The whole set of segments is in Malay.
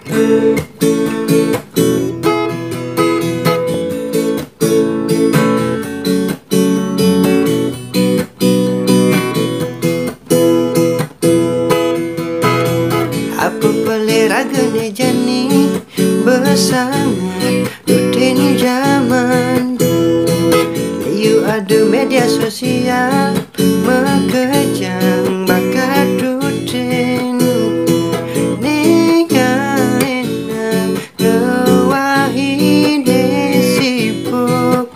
Apa boleh raganya jani bersangat rutin zaman. You ada media sosial mekejang bakat rutin. Ningain ngewahi sibuk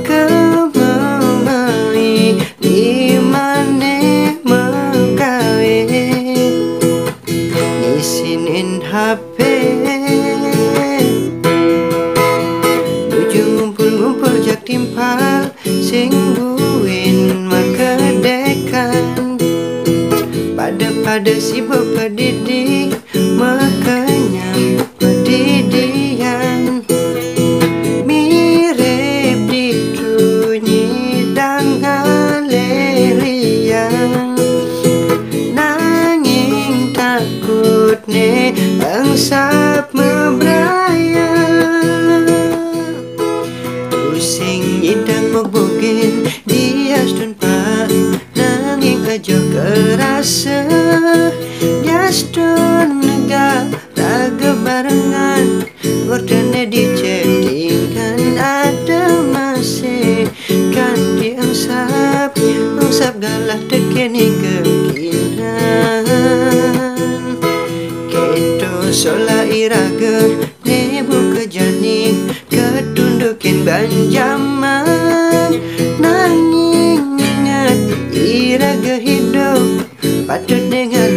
kemamai di mana mengkawin nisinin HP nuju ngumpul-ngumpul jak timpal sing buin makedekan pada sibuk pendidik makanya pendidian mirip ditunyi dan galerian nanging takut ne angsap mebraya pusing nyidang membugin dia stun pak nanging aja kerasa dia stun negara kebarengan ordene dicettingkan ada masih kan diangsap galah tekeni kekinan keto sola iraga nebu kejani ketundukin banjaman nanging ingat iraga hidup patut dengan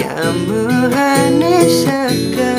nyambuhane saka